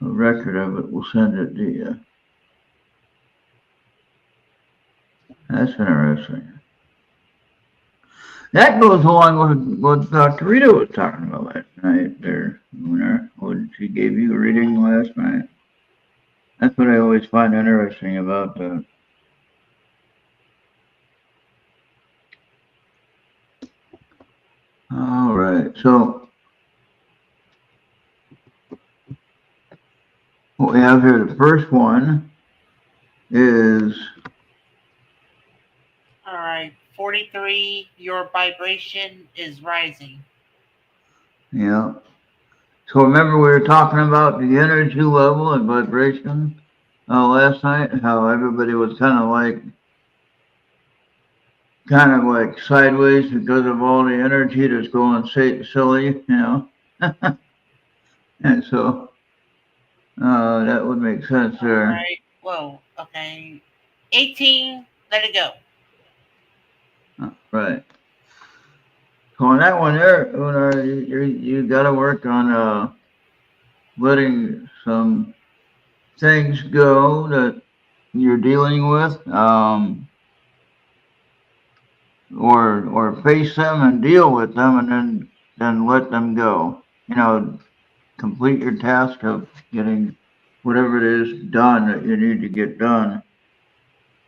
a record of it. We'll send it to you. That's interesting. That goes along with what Dr. Rita was talking about last night there, Lunar. When she gave you a reading last night. That's what I always find interesting about that. All right, so what we have here, the first one is... All right, 43, your vibration is rising. Yeah. So remember we were talking about the energy level and vibration last night, how everybody was kind of like sideways because of all the energy that's going silly, you know. And so that would make sense All there. right, whoa, okay. 18, let it go. Right. So on that one there, Unar, you got to work on letting some things go that you're dealing with, or face them and deal with them, and then let them go. You know, complete your task of getting whatever it is done that you need to get done.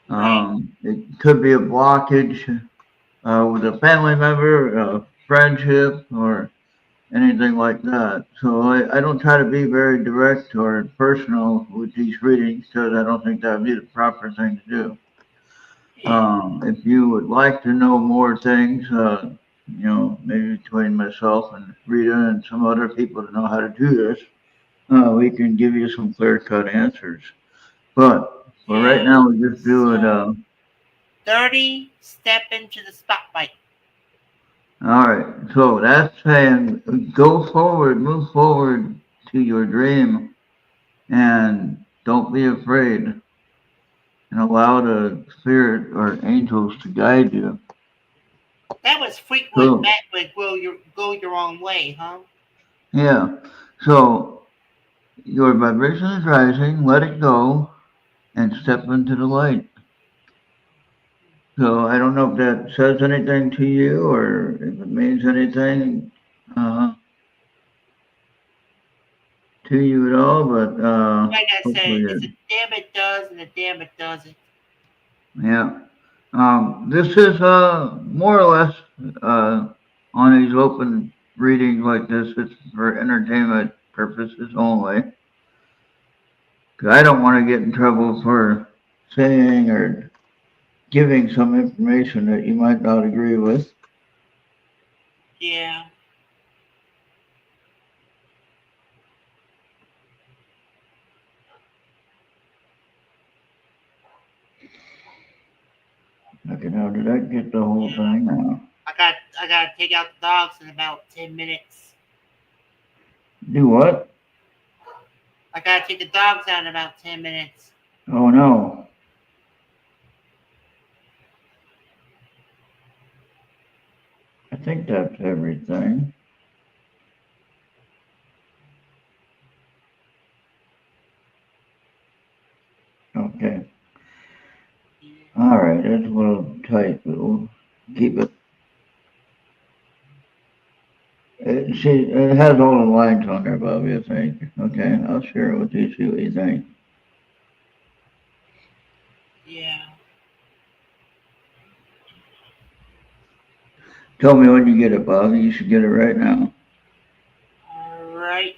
Right. It could be a blockage with a family member, a friendship, or anything like that. So I don't try to be very direct or personal with these readings because I don't think that would be the proper thing to do. Yeah. If you would like to know more things, you know, maybe between myself and Rita and some other people that know how to do this, we can give you some clear-cut answers. But for right Yeah. now, we just do it. So 30, step into the spotlight. All right. So that's saying go forward, move forward to your dream, and don't be afraid, and allow the spirit or angels to guide you. That was frequent So back with go your own way, huh? yeah. So your vibration is rising. Let it go and step into the light. So I don't know if that says anything to you or if it means anything uh, to you at all, but Like I said, hopefully it's it. a damn it does and a damn it doesn't. Yeah. This is more or less on these open readings like this. It's for entertainment purposes only. 'Cause I don't want to get in trouble for saying or giving some information that you might not agree with. Yeah. Okay, now did I get the whole Yeah. thing now? I gotta take out the dogs in about 10 minutes. Do what? I gotta take the dogs out in about 10 minutes. Oh no. I think that's everything. Okay. All right, that's a little tight, but we'll keep it. It has all the lines on there, Bobby, I think. Okay, I'll share it with you, see what you think. Yeah. Tell me when you get it, Bobby. You should get it right now. All right.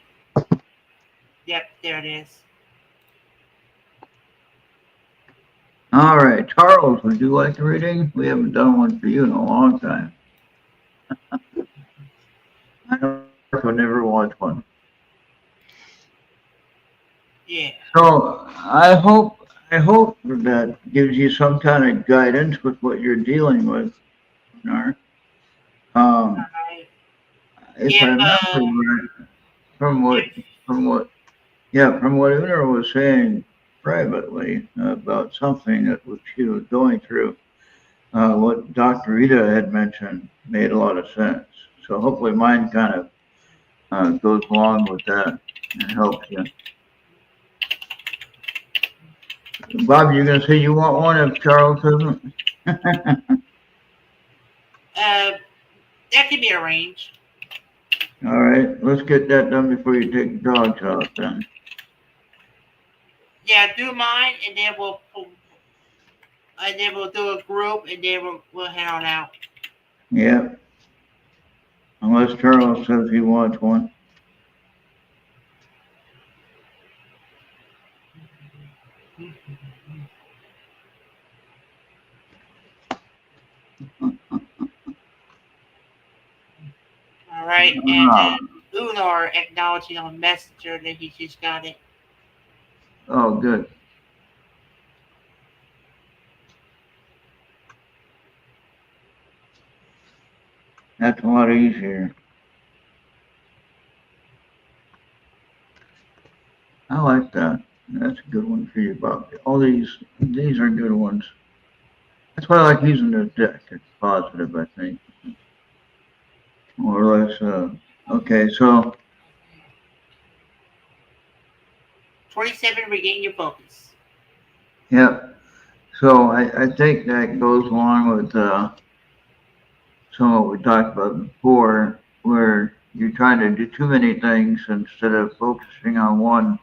Yep, there it is. All right, Charles, would you like a reading? We haven't done one for you in a long time. I know Mark would never watch one. Yeah. So I hope that gives you some kind of guidance with what you're dealing with, Nar. All Um, right. if I If remember right, from if what from what yeah from what Una was saying privately about something that she was going through, what Dr. Rita had mentioned made a lot of sense. So hopefully mine kind of goes along with that and helps you. Bob, you're gonna say you want one if Charles doesn't? that can be arranged. All right, let's get that done before you take the dogs out then. Yeah, do mine, and then we'll do a group, and then we'll head on out. Yeah, unless Charles says he wants one. All right, and Unar acknowledging on Messenger that he just got it. Oh, good. That's a lot easier. I like that. That's a good one for you, Bob. All these are good ones. That's why I like using the deck. It's positive, I think, more or less. Okay, so 27, regain your focus. yeah, so I think that goes along with some of what we talked about before, where you're trying to do too many things instead of focusing on one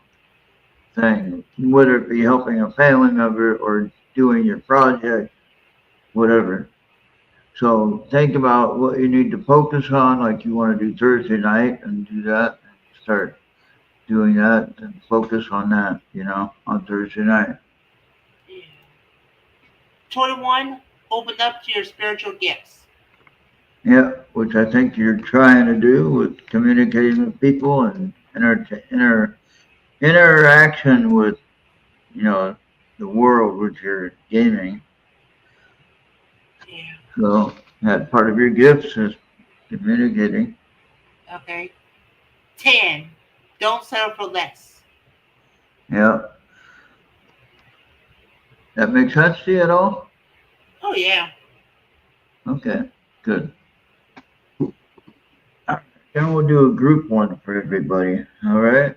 thing, whether it be helping a family member or doing your project, whatever. So think about what you need to focus on, like you want to do Thursday night and do that, and start doing that and focus on that, on Thursday night. Yeah. 21, open up to your spiritual gifts. Yeah, which I think you're trying to do with communicating with people and interaction with, the world with your gaming. Yeah. So that part of your gifts is communicating. Okay. 10, don't settle for less. Yeah. That makes sense to you at all? Oh, yeah. Okay, good. Then we'll do a group one for everybody. All right.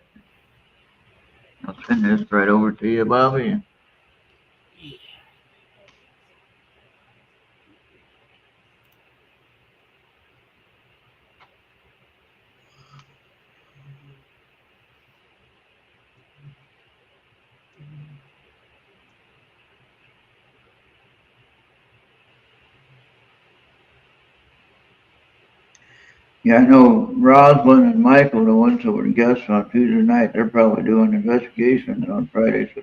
I'll send this right over to you, Bobby. Yeah. Yeah, I know Rosalind and Michael, the ones that were guests on Tuesday night, they're probably doing investigations on Friday, so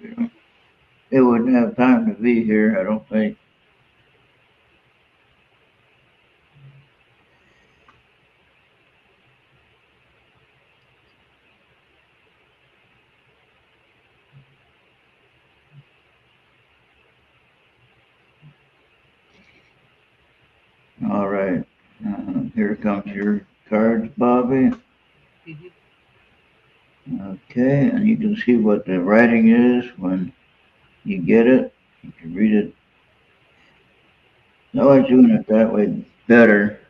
they wouldn't have time to be here, I don't think. All right. Here comes your cards, Bobby. Mhm. Okay, and you can see what the writing is when you get it. You can read it. I like doing it that way better.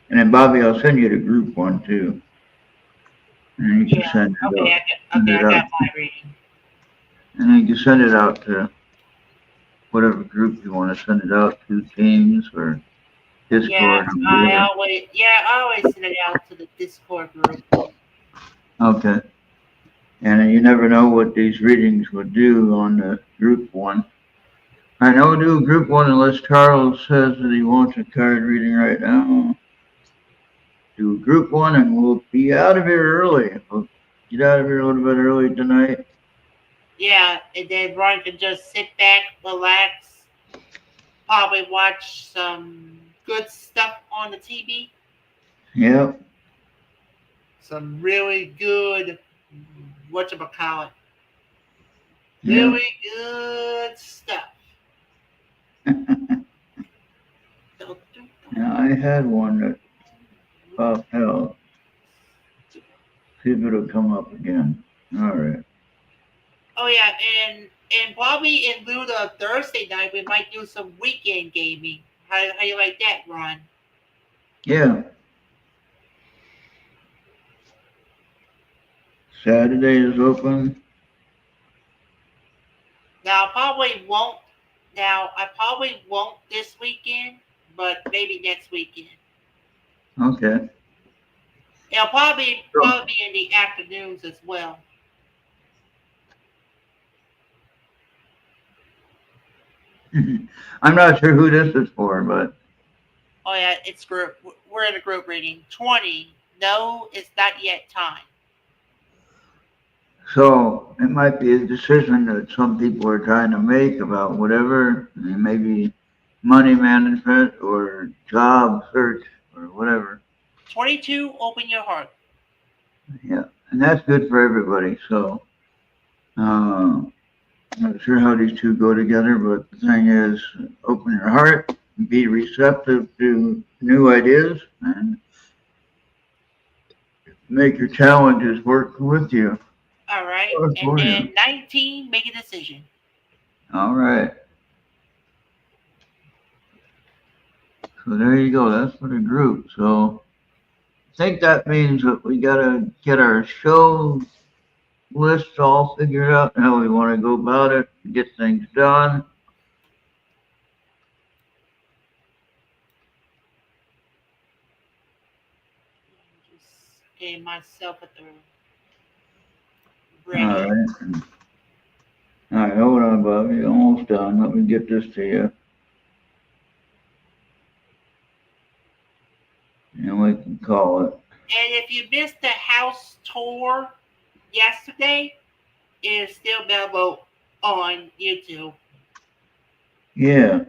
And then Bobby, I'll send you the group one too. And you can Yeah. send it Okay. out. Send I it out. got my reading. And then you can send it out to whatever group you want to send it out to, Teams or Yeah. Discord or whatever. I always send it out to the Discord group. Okay. And you never know what these readings would do on the group one. I know do group one unless Charles says that he wants a card reading right now. Do group one and we'll be out of here early. We'll get out of here a little bit early tonight. Yeah, and then Ron can just sit back, relax, probably watch some good stuff on the TV. Yep. Some really good, whatchamacallit, Yep. really good stuff. Yeah, I had one that popped out. See if it'll come up again. All right. Oh yeah, and probably in lieu of Thursday night, we might do some weekend gaming. How you like that, Ron? Yeah. Saturday is open. Now I probably won't this weekend, but maybe next weekend. Okay. It'll probably Sure. be in the afternoons as well. I'm not sure who this is for, but Oh yeah, it's group. We're in a group reading. 20. No, it's not yet time. so it might be a decision that some people are trying to make about whatever, maybe money management or job search or whatever. 22. Open your heart. Yeah, and that's good for everybody. So I'm not sure how these two go together, but the thing is, open your heart, be receptive to new ideas, and make your challenges work with you All right, or and for you. then 19. Make a decision. All right. So there you go. That's for the group. So I think that means that we gotta get our show list all figured out, how we want to go about it, get things done. Just getting myself at the All ready. right. All right. Hold on, Bobby. Almost done. Let me get this to you, and we can call it. And if you missed the house tour yesterday, it is still available on YouTube. Yeah.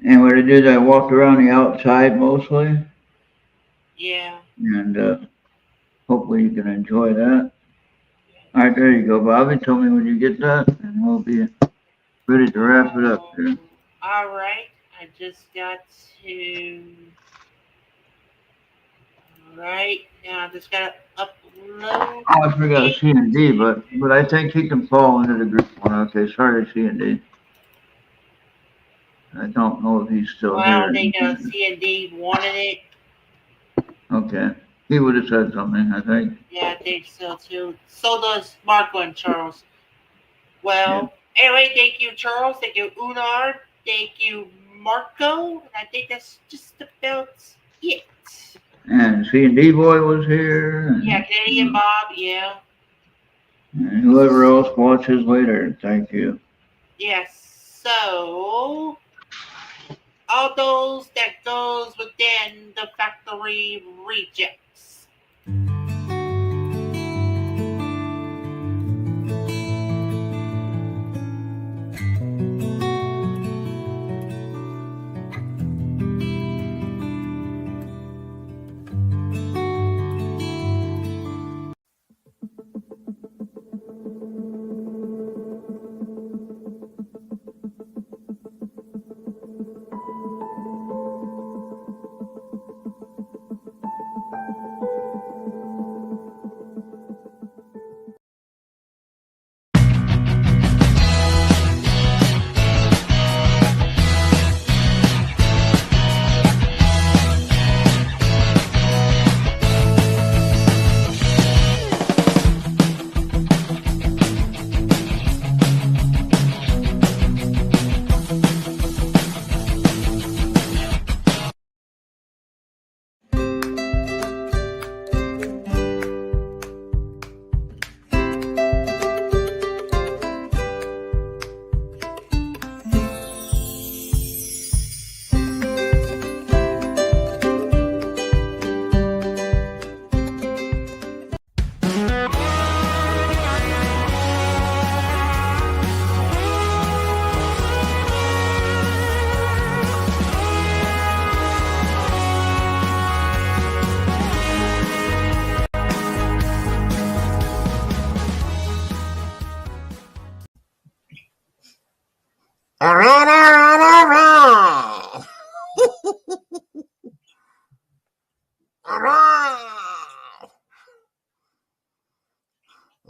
And what I did, I walked around the outside mostly, Yeah. and hopefully you can enjoy that. All right, there you go, Bobby. Tell me when you get that, and we'll be ready to wrap it up here. All right. I just got to. All right. Now I just got to upload. Oh, I forgot C and D, but I think he can fall into the group one. Okay, sorry, C and D. I don't know if he's still Well, here. they know C&D wanted it. Okay, he would have said something, I think. Yeah, I think so too. So does Marco and Charles. Yeah. Well, anyway, thank you, Charles. Thank you, Unar. Thank you, Marco. And I think that's just about it. And C and D boy was here, Yeah, Canadian Bob. Yeah. and whoever else watches later. Thank you. Yes. So all those that goes within the factory rejects.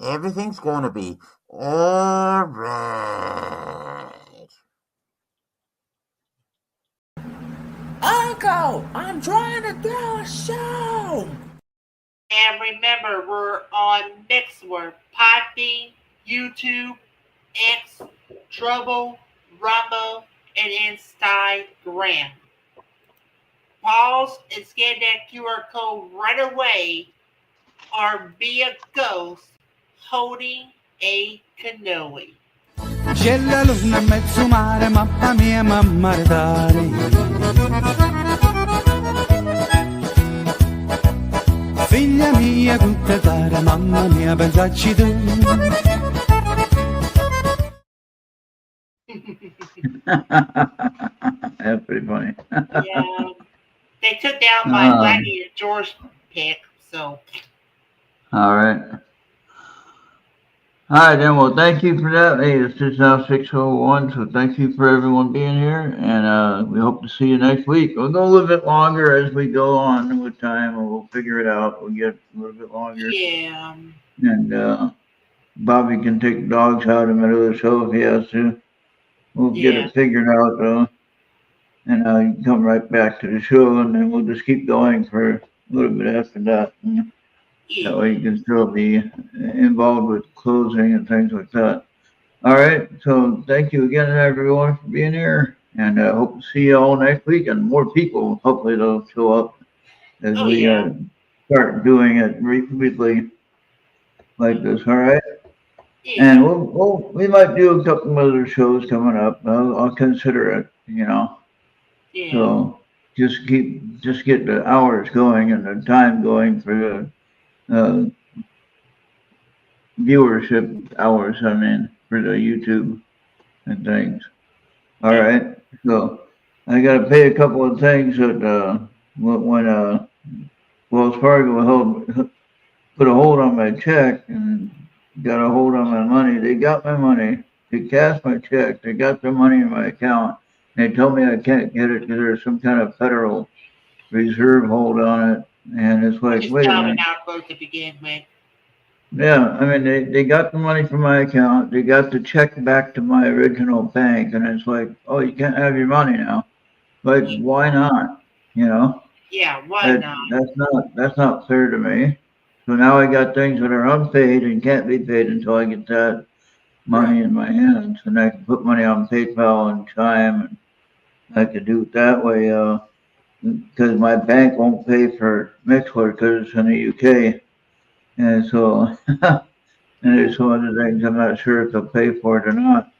Everything's gonna be all right. Uncle, I'm trying to do a show. And remember, we're on Mixler, Podbean, YouTube, X, Trouble, Rumble, and Instagram. Pause and scan that QR code right away, or be a ghost holding a canoe. C'è luna in mezzo mare, mamma mia, mamma dare. Figlia mia, tutta cara, mamma mia, pensaci tu. That's pretty funny. Yeah. They took down my Gladiator George pick, so. All right. All right, then. Well, thank you for that. Hey, it's just now 6:01, so thank you for everyone being here, and we hope to see you next week. We'll go a little bit longer as we go on with time, and we'll figure it out. We'll get a little bit longer. Yeah. And Bobby can take the dogs out in the middle of the show if he has to. We'll get it figured out, though. And you can come right back to the show, and then we'll just keep going for a little bit after that. That way you can still be involved with closing and things like that. All right. So thank you again, everyone, for being here. And I hope to see you all next week, and more people. Hopefully they'll show up as we start doing it weekly like this. All right. Yeah. And we might do a couple of other shows coming up. I'll consider it, Yeah. So just get the hours going and the time going for the viewership hours. I mean, for the YouTube and things. All right. So I got to pay a couple of things that when Wells Fargo put a hold on my check and got a hold on my money. They got my money. They cashed my check. They got the money in my account. They told me I can't get it because there's some kind of Federal Reserve hold on it. And it's like, wait a minute. To begin with. Yeah, I mean, they got the money from my account. They got the check back to my original bank. And it's like, oh, you can't have your money now. Like, why not? Yeah, why not? That's not fair to me. So now I got things that are unpaid and can't be paid until I get that money in my hands, and I can put money on PayPal and Chime, and I can do it that way. Because my bank won't pay for Mixler because it's in the UK, and so and there's some other things I'm not sure if they'll pay for it or not.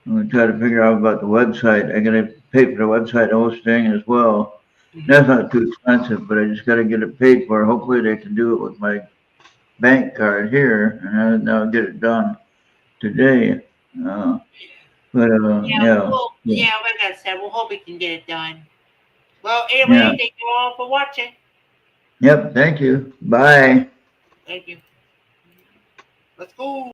I'm gonna try to figure out about the website. I gotta pay for the website hosting as well. That's not too expensive, but I just got to get it paid for. Hopefully they can do it with my bank card here, and I'll get it done today. Like I said, we'll hope we can get it done. Well, anyway, thank you all for watching. Yep, thank you. Bye. Thank you. Let's go.